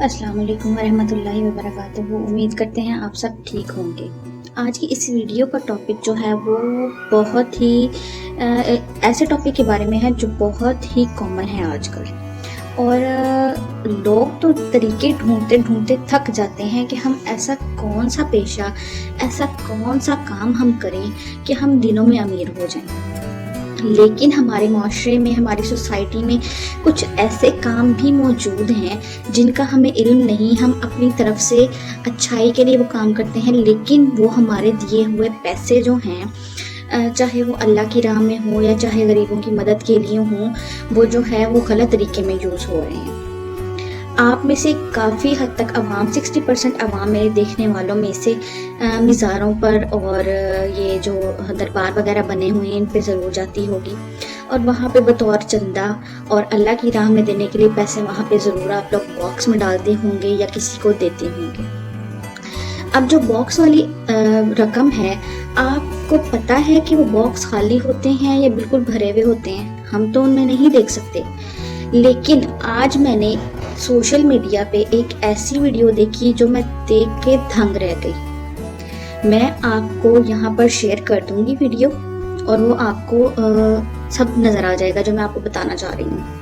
السلام علیکم ورحمۃ اللہ وبرکاتہ۔ امید کرتے ہیں آپ سب ٹھیک ہوں گے۔ آج کی اس ویڈیو کا ٹاپک جو ہے وہ بہت ہی ایسے ٹاپک کے بارے میں ہے جو بہت ہی کامن ہے آج کل، اور لوگ تو طریقے ڈھونڈتے ڈھونڈتے تھک جاتے ہیں کہ ہم ایسا کون سا پیشہ، ایسا کون سا کام ہم کریں کہ ہم دنوں میں امیر ہو جائیں۔ لیکن ہمارے معاشرے میں، ہماری سوسائٹی میں کچھ ایسے کام بھی موجود ہیں جن کا ہمیں علم نہیں، ہم اپنی طرف سے اچھائی کے لیے وہ کام کرتے ہیں، لیکن وہ ہمارے دیے ہوئے پیسے جو ہیں، چاہے وہ اللہ کی راہ میں ہوں یا چاہے غریبوں کی مدد کے لیے ہوں، وہ جو ہے وہ غلط طریقے میں یوز ہو رہے ہیں۔ آپ میں سے کافی حد تک عوام، 60% عوام میرے دیکھنے والوں میں سے مزاروں پر اور یہ جو دربار وغیرہ بنے ہوئے ہیں ان پہ ضرور جاتی ہوگی، اور وہاں پہ بطور چندہ اور اللہ کی راہ میں دینے کے لیے پیسے وہاں پہ ضرور آپ لوگ باکس میں ڈالتے ہوں گے یا کسی کو دیتے ہوں گے۔ اب جو باکس والی رقم ہے، آپ کو پتہ ہے کہ وہ باکس خالی ہوتے ہیں یا بالکل بھرے ہوئے ہوتے ہیں؟ ہم تو ان میں نہیں دیکھ سکتے، لیکن آج میں نے سوشل میڈیا پہ ایک ایسی ویڈیو دیکھی جو میں دیکھ کے دھنگ رہ گئی۔ میں آپ کو یہاں پر شیئر کر دوں گی ویڈیو، اور وہ آپ کو سب نظر آ جائے گا جو میں آپ کو بتانا چاہ رہی ہوں۔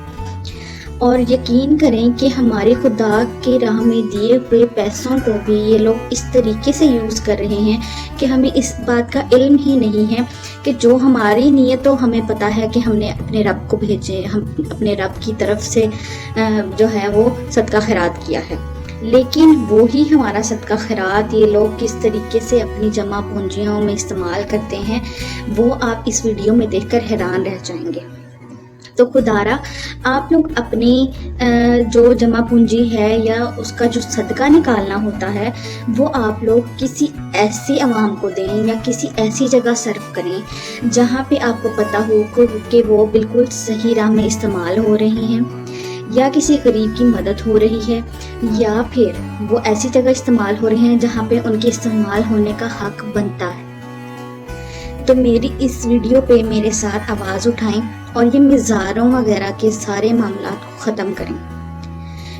اور یقین کریں کہ ہمارے خدا کے راہ میں دیے ہوئے پیسوں کو بھی یہ لوگ اس طریقے سے یوز کر رہے ہیں کہ ہمیں اس بات کا علم ہی نہیں ہے کہ جو ہماری نیت ہو، ہمیں پتہ ہے کہ ہم نے اپنے رب کو بھیجے، ہم اپنے رب کی طرف سے جو ہے وہ صدقہ خیرات کیا ہے، لیکن وہی ہمارا صدقہ خیرات یہ لوگ کس طریقے سے اپنی جمع پونجیوں میں استعمال کرتے ہیں، وہ آپ اس ویڈیو میں دیکھ کر حیران رہ جائیں گے۔ تو خدارا آپ لوگ اپنی جو جمع پونجی ہے یا اس کا جو صدقہ نکالنا ہوتا ہے، وہ آپ لوگ کسی ایسی عوام کو دیں یا کسی ایسی جگہ صرف کریں جہاں پہ آپ کو پتہ ہو کہ وہ بالکل صحیح راہ میں استعمال ہو رہی ہیں، یا کسی غریب کی مدد ہو رہی ہے، یا پھر وہ ایسی جگہ استعمال ہو رہے ہیں جہاں پہ ان کے استعمال ہونے کا حق بنتا ہے۔ تو میری اس ویڈیو پہ میرے ساتھ آواز اٹھائیں اور یہ مزاروں وغیرہ کے سارے معاملات کو ختم کریں۔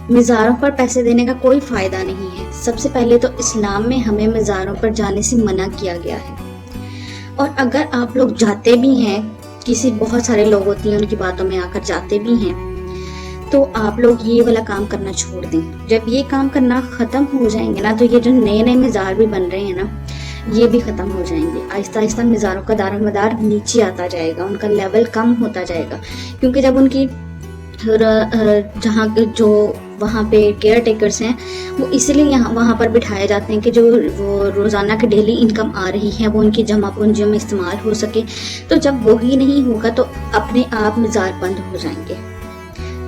مزاروں پر پیسے دینے کا کوئی فائدہ نہیں ہے۔ سب سے پہلے تو اسلام میں ہمیں مزاروں پر جانے سے منع کیا گیا ہے، اور اگر آپ لوگ جاتے بھی ہیں، بہت سارے لوگ ہوتے ہیں ان کی باتوں میں آ کر جاتے بھی ہیں، تو آپ لوگ یہ والا کام کرنا چھوڑ دیں۔ جب یہ کام کرنا ختم ہو جائیں گے نا، تو یہ جو نئے نئے مزار بھی بن رہے ہیں نا، یہ بھی ختم ہو جائیں گے۔ آہستہ آہستہ مزاروں کا دار و مدار نیچے آتا جائے گا، ان کا لیول کم ہوتا جائے گا، کیونکہ جب ان کی جہاں جو وہاں پہ کیئر ٹیکرز ہیں، وہ اس لیے وہاں پر بٹھائے جاتے ہیں کہ جو وہ روزانہ کی ڈیلی انکم آ رہی ہے وہ ان کی جمع پونجیوں میں استعمال ہو سکے۔ تو جب وہی نہیں ہوگا تو اپنے آپ مزار بند ہو جائیں گے۔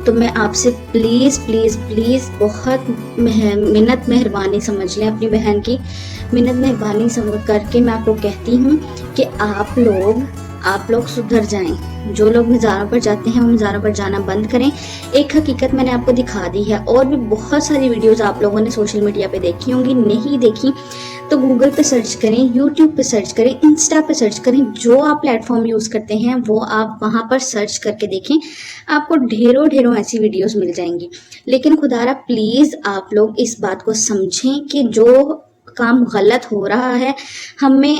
تو میں آپ سے پلیز پلیز پلیز بہت منت مہربانی سمجھ لیں، اپنی بہن کی منت مہربانی سمجھ کر کے میں آپ کو کہتی ہوں کہ آپ لوگ سدھر جائیں۔ جو لوگ مزاروں پر جاتے ہیں وہ مزاروں پر جانا بند کریں۔ ایک حقیقت میں نے آپ کو دکھا دی ہے، اور بھی بہت ساری ویڈیوز آپ لوگوں نے سوشل میڈیا پہ دیکھی ہوں گی، نہیں دیکھی تو گوگل پہ سرچ کریں، یوٹیوب پہ سرچ کریں، انسٹا پہ سرچ کریں، جو آپ پلیٹ فارم یوز کرتے ہیں وہ آپ وہاں پر سرچ کر کے دیکھیں، آپ کو ڈھیروں ایسی ویڈیوز مل جائیں گی۔ لیکن خدارا پلیز آپ لوگ اس بات کو سمجھیں کہ جو کام غلط ہو رہا ہے، ہمیں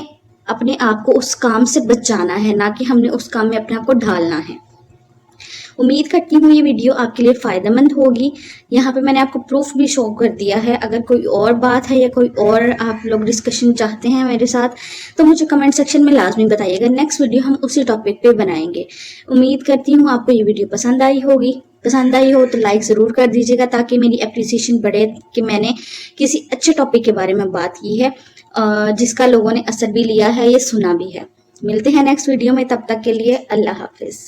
اپنے آپ کو اس کام سے بچانا ہے، نہ کہ ہم نے اس کام میں اپنے آپ کو ڈھالنا ہے۔ امید کرتی ہوں یہ ویڈیو آپ کے لیے فائدہ مند ہوگی۔ یہاں پہ میں نے آپ کو پروف بھی شو کر دیا ہے۔ اگر کوئی اور بات ہے یا کوئی اور آپ لوگ ڈسکشن چاہتے ہیں میرے ساتھ تو مجھے کمنٹ سیکشن میں لازمی بتائیے گا۔ نیکسٹ ویڈیو ہم اسی ٹاپک پہ بنائیں گے۔ امید کرتی ہوں آپ کو یہ ویڈیو پسند آئی ہوگی۔ پسند آئی ہو تو لائک ضرور کر دیجیے گا تاکہ میری اپریسیشن بڑھے کہ میں نے کسی اچھے ٹاپک کے بارے میں بات کی ہے جس کا لوگوں نے اثر بھی لیا ہے، یہ سنا بھی ہے۔ ملتے ہیں نیکسٹ ویڈیو میں، تب تک کے لیے اللہ حافظ۔